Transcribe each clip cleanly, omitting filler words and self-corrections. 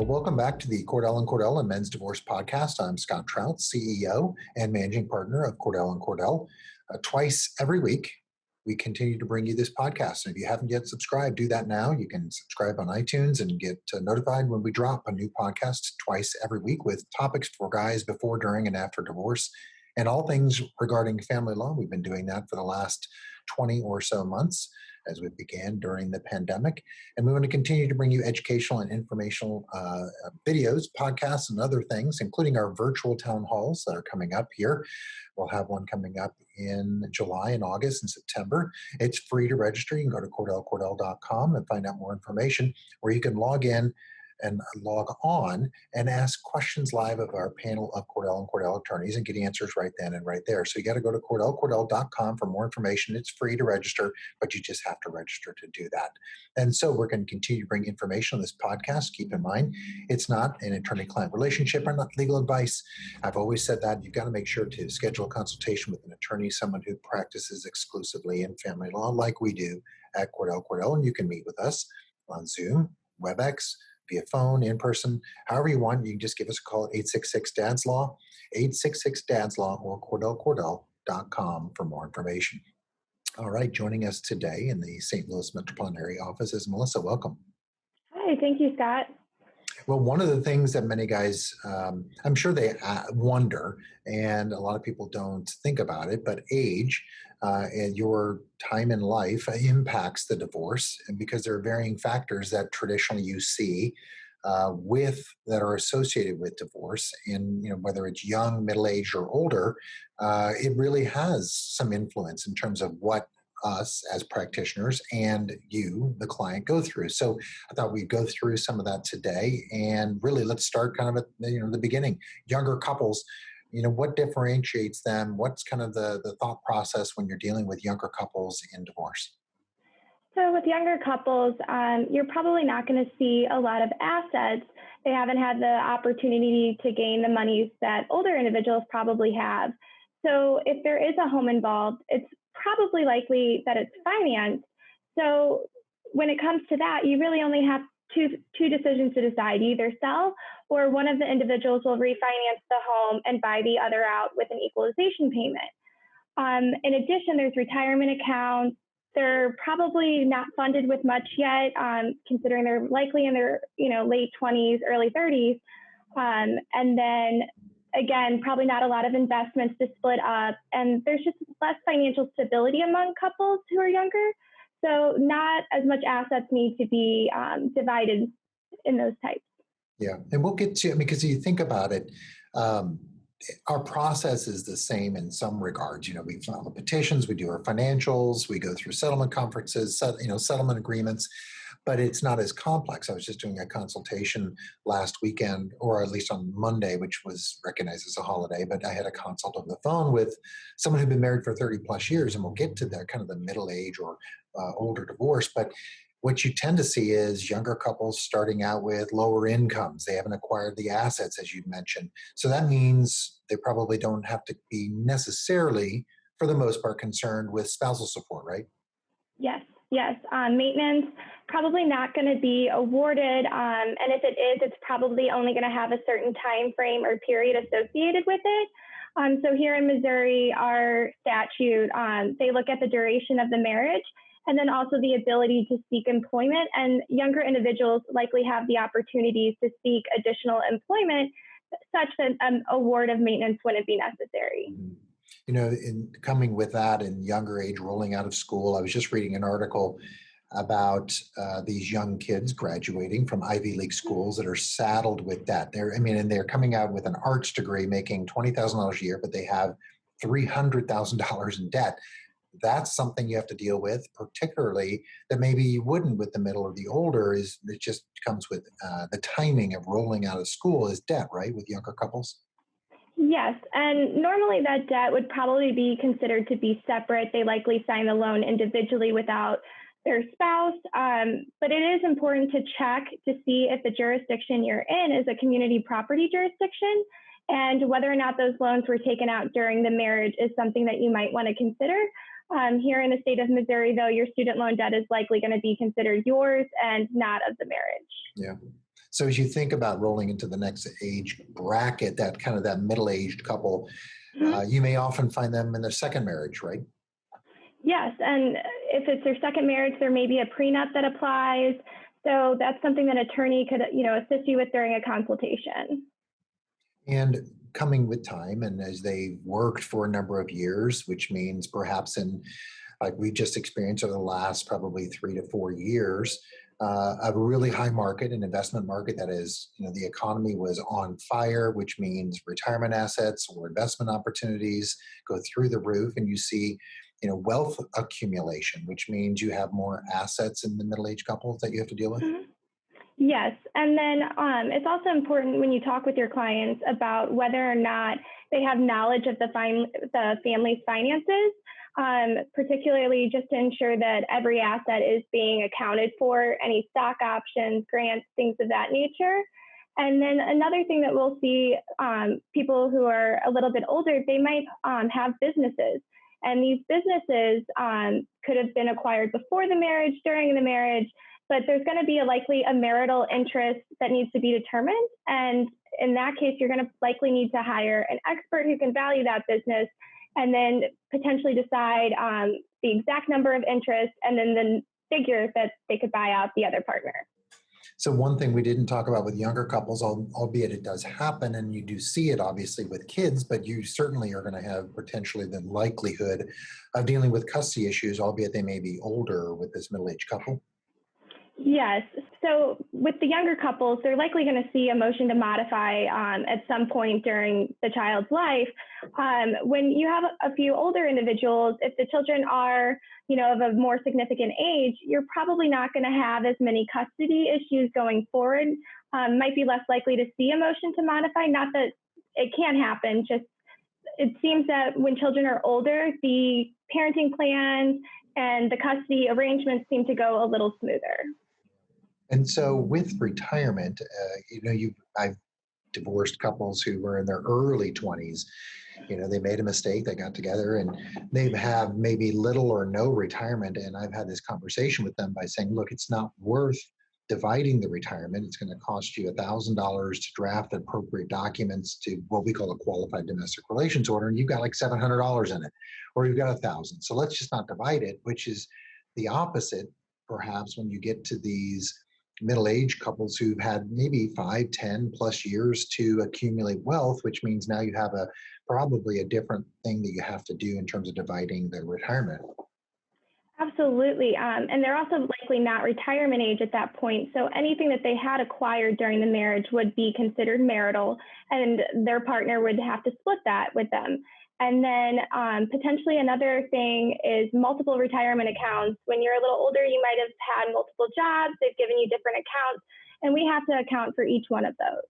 Well, welcome back to the Cordell and Men's Divorce Podcast. I'm Scott Trout, CEO and Managing Partner of Cordell Cordell. Twice every week, we continue to bring you this podcast. And if you haven't yet subscribed, do that now. You can subscribe on iTunes and get notified when we drop a new podcast twice every week with topics for guys before, during, and after divorce, and all things regarding family law. We've been doing that for the last 20 or so months as we began during the pandemic. And we want to continue to bring you educational and informational videos, podcasts, and other things, including our virtual town halls that are coming up here. We'll have one coming up in July and August and September. It's free to register. You can go to CordellCordell.com and find out more information, or you can log in and log on and ask questions live of our panel of Cordell Cordell attorneys and get answers right then and right there. So you got to go to CordellCordell.com for more information. It's free to register, but you just have to register to do that. And so we're going to continue to bring information on this podcast. Keep in mind, it's not an attorney-client relationship or not legal advice. I've always said that you've got to make sure to schedule a consultation with an attorney, someone who practices exclusively in family law like we do at Cordell Cordell. And you can meet with us on Zoom, WebEx, via phone, in person, however you want. You can just give us a call at 866-DADS-LAW, 866-DADS-LAW, or CordellCordell.com for more information. All right, joining us today in the St. Louis Metropolitan Area office is Melissa. Welcome. Hi, thank you, Scott. Well, one of the things that many guys, I'm sure they wonder, and a lot of people don't think about it, but age and your time in life impacts the divorce, and because there are varying factors that traditionally you see that are associated with divorce, and whether it's young, middle-aged, or older, it really has some influence in terms of what us as practitioners and you, the client, go through. So I thought we'd go through some of that today, and really let's start kind of at the beginning. Younger couples, what differentiates them? What's kind of the thought process when you're dealing with younger couples in divorce? So with younger couples, you're probably not going to see a lot of assets. They haven't had the opportunity to gain the monies that older individuals probably have. So if there is a home involved, it's probably likely that it's financed. So when it comes to that, you really only have two decisions to decide: either sell, or one of the individuals will refinance the home and buy the other out with an equalization payment. In addition, there's retirement accounts. They're probably not funded with much yet, considering they're likely in their late 20s, early 30s. And then again, probably not a lot of investments to split up, and there's just less financial stability among couples who are younger. So not as much assets need to be divided in those types. Yeah, and we'll get to, because you think about it, our process is the same in some regards. We file the petitions, we do our financials, we go through settlement conferences, settlement agreements, but it's not as complex. I was just doing a consultation last weekend, or at least on Monday, which was recognized as a holiday, but I had a consult on the phone with someone who'd been married for 30 plus years, and we'll get to that kind of the middle age or older divorce. But what you tend to see is younger couples starting out with lower incomes. They haven't acquired the assets, as you mentioned. So that means they probably don't have to be necessarily, for the most part, concerned with spousal support, right? Yes. Maintenance probably not going to be awarded. And if it is, it's probably only going to have a certain time frame or period associated with it. So here in Missouri, our statute, they look at the duration of the marriage, and then also the ability to seek employment. And younger individuals likely have the opportunities to seek additional employment such that an award of maintenance wouldn't be necessary. In coming with that in younger age, rolling out of school, I was just reading an article about these young kids graduating from Ivy League schools that are saddled with debt. They're coming out with an arts degree, making $20,000 a year, but they have $300,000 in debt. That's something you have to deal with, particularly that maybe you wouldn't with the middle or the older. It just comes with the timing of rolling out of school is debt, right, with younger couples? Yes, and normally that debt would probably be considered to be separate. They likely sign the loan individually without their spouse, but it is important to check to see if the jurisdiction you're in is a community property jurisdiction, and whether or not those loans were taken out during the marriage is something that you might want to consider. Here in the state of Missouri, though, your student loan debt is likely going to be considered yours and not of the marriage. Yeah. So as you think about rolling into the next age bracket, that kind of that middle-aged couple, Mhm. you may often find them in their second marriage, right? Yes, and if it's their second marriage, there may be a prenup that applies. So that's something that an attorney could, assist you with during a consultation. And coming with time, and as they've worked for a number of years, which means perhaps in like we just experienced over the last probably 3 to 4 years, a really high market, an investment market that is, the economy was on fire, which means retirement assets or investment opportunities go through the roof, and you see, wealth accumulation, which means you have more assets in the middle-aged couples that you have to deal with. Mhm. Yes, and then it's also important when you talk with your clients about whether or not they have knowledge of the family's finances, particularly just to ensure that every asset is being accounted for, any stock options, grants, things of that nature. And then another thing that we'll see, people who are a little bit older, they might have businesses. And these businesses could have been acquired before the marriage, during the marriage, but there's going to be likely a marital interest that needs to be determined. And in that case, you're going to likely need to hire an expert who can value that business and then potentially decide the exact number of interests and then the figure that they could buy out the other partner. So one thing we didn't talk about with younger couples, albeit it does happen, and you do see it obviously with kids, but you certainly are going to have potentially the likelihood of dealing with custody issues, albeit they may be older with this middle-aged couple. Yes. So with the younger couples, they're likely going to see a motion to modify at some point during the child's life. When you have a few older individuals, if the children are, of a more significant age, you're probably not going to have as many custody issues going forward. Might be less likely to see a motion to modify. Not that it can't happen, just it seems that when children are older, the parenting plans and the custody arrangements seem to go a little smoother. And so with retirement, I've divorced couples who were in their early 20s. They made a mistake, they got together, and they have maybe little or no retirement. And I've had this conversation with them by saying, look, it's not worth dividing the retirement. It's going to cost you $1,000 to draft the appropriate documents to what we call a qualified domestic relations order, and you've got like $700 in it, or you've got 1,000. So let's just not divide it, which is the opposite, perhaps, when you get to these middle-aged couples who've had maybe 5, 10 plus years to accumulate wealth, which means now you have probably a different thing that you have to do in terms of dividing the retirement. Absolutely. And they're also likely not retirement age at that point. So anything that they had acquired during the marriage would be considered marital, and their partner would have to split that with them. And then potentially another thing is multiple retirement accounts. When you're a little older, you might have had multiple jobs. They've given you different accounts, and we have to account for each one of those.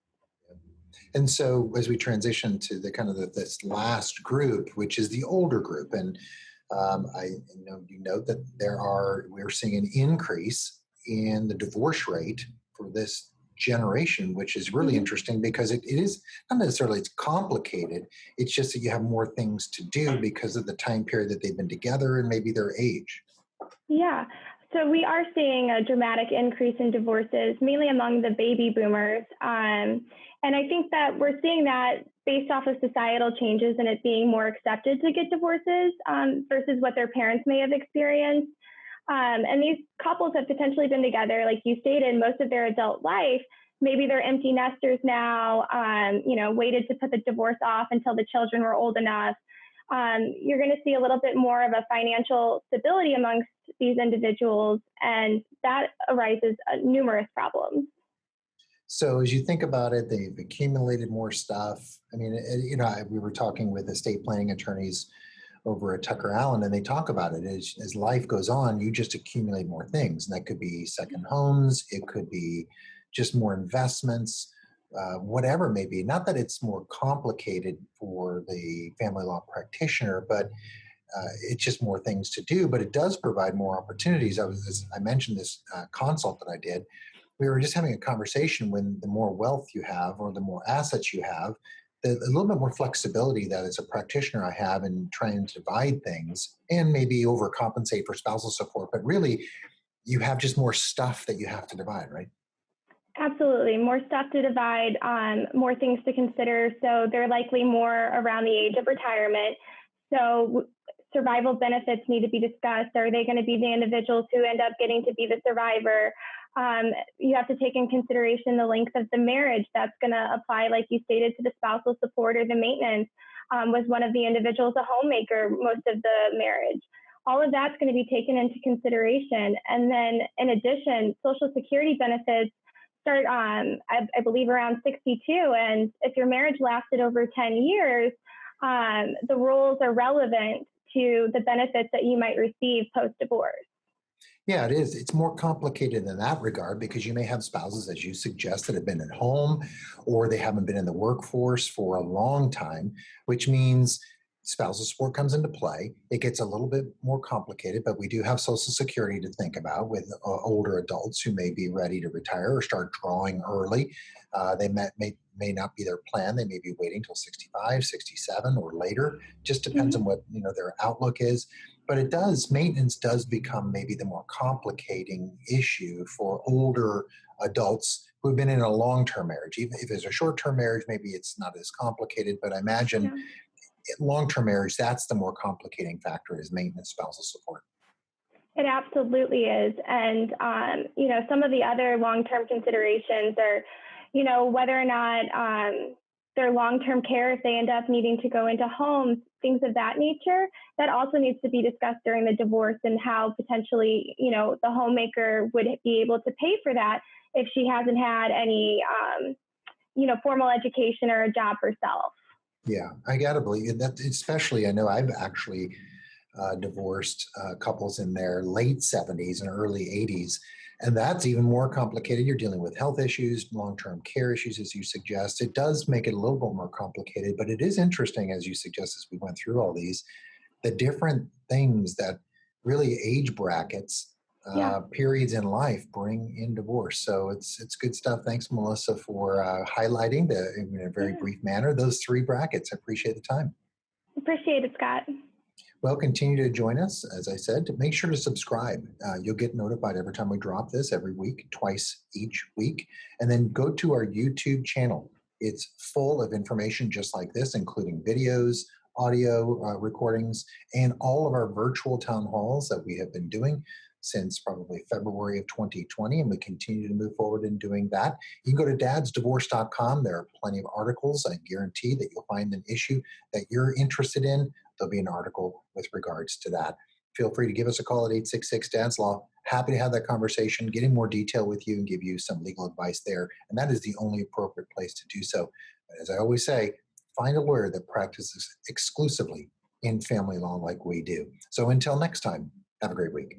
And so as we transition to the kind of this last group, which is the older group, and you note that we're seeing an increase in the divorce rate for this generation, which is really interesting because it is not necessarily it's complicated. It's just that you have more things to do because of the time period that they've been together and maybe their age. Yeah. So we are seeing a dramatic increase in divorces, mainly among the baby boomers. And I think that we're seeing that based off of societal changes and it being more accepted to get divorces versus what their parents may have experienced. And these couples have potentially been together, like you stated, most of their adult life. Maybe they're empty nesters now, waited to put the divorce off until the children were old enough. You're going to see a little bit more of a financial stability amongst these individuals, and that arises numerous problems. So as you think about it, they've accumulated more stuff. I mean, we were talking with estate planning attorneys over at Tucker Allen, and they talk about it as life goes on, you just accumulate more things. And that could be second homes, it could be just more investments, whatever it may be. Not that it's more complicated for the family law practitioner, but it's just more things to do, but it does provide more opportunities. As I mentioned this consult that I did, we were just having a conversation when the more wealth you have or the more assets you have, a little bit more flexibility that as a practitioner I have in trying to divide things and maybe overcompensate for spousal support. But really, you have just more stuff that you have to divide, right? Absolutely. More stuff to divide, more things to consider. So they're likely more around the age of retirement. So survival benefits need to be discussed. Are they going to be the individuals who end up getting to be the survivor? You have to take in consideration the length of the marriage. That's going to apply, like you stated, to the spousal support or the maintenance. Was one of the individuals a homemaker most of the marriage? All of that's going to be taken into consideration. And then in addition, Social Security benefits start, I believe, around 62. And if your marriage lasted over 10 years, the rules are relevant to the benefits that you might receive post-divorce. Yeah, it is. It's more complicated in that regard because you may have spouses, as you suggest, that have been at home or they haven't been in the workforce for a long time, which means spousal support comes into play. It gets a little bit more complicated, but we do have Social Security to think about with older adults who may be ready to retire or start drawing early. They may not be their plan. They may be waiting till 65, 67 or later. Just depends on Mm-hmm. what their outlook is. But maintenance does become maybe the more complicating issue for older adults who have been in a long-term marriage. Even if it's a short-term marriage, maybe it's not as complicated, but I imagine Yeah. long-term marriage, that's the more complicating factor is maintenance spousal support. It absolutely is. And, some of the other long-term considerations are, whether or not their long-term care, if they end up needing to go into homes, things of that nature, that also needs to be discussed during the divorce and how potentially, the homemaker would be able to pay for that if she hasn't had any, formal education or a job herself. Yeah, I got to believe that, especially I know I've actually divorced couples in their late 70s and early 80s. And that's even more complicated. You're dealing with health issues, long-term care issues, as you suggest. It does make it a little bit more complicated, but it is interesting, as you suggest, as we went through all these, the different things that really age brackets, Yeah. periods in life bring in divorce. So it's good stuff. Thanks, Melissa, for highlighting in a very Yeah. brief manner those three brackets. I appreciate the time. Appreciate it, Scott. Well, continue to join us. As I said, make sure to subscribe. You'll get notified every time we drop this every week, twice each week. And then go to our YouTube channel. It's full of information just like this, including videos, audio recordings, and all of our virtual town halls that we have been doing since probably February of 2020. And we continue to move forward in doing that. You can go to dadsdivorce.com. There are plenty of articles. I guarantee that you'll find an issue that you're interested in. There'll be an article with regards to that. Feel free to give us a call at 866-DADS-LAW. Happy to have that conversation, get in more detail with you and give you some legal advice there. And that is the only appropriate place to do so. But as I always say, find a lawyer that practices exclusively in family law like we do. So until next time, have a great week.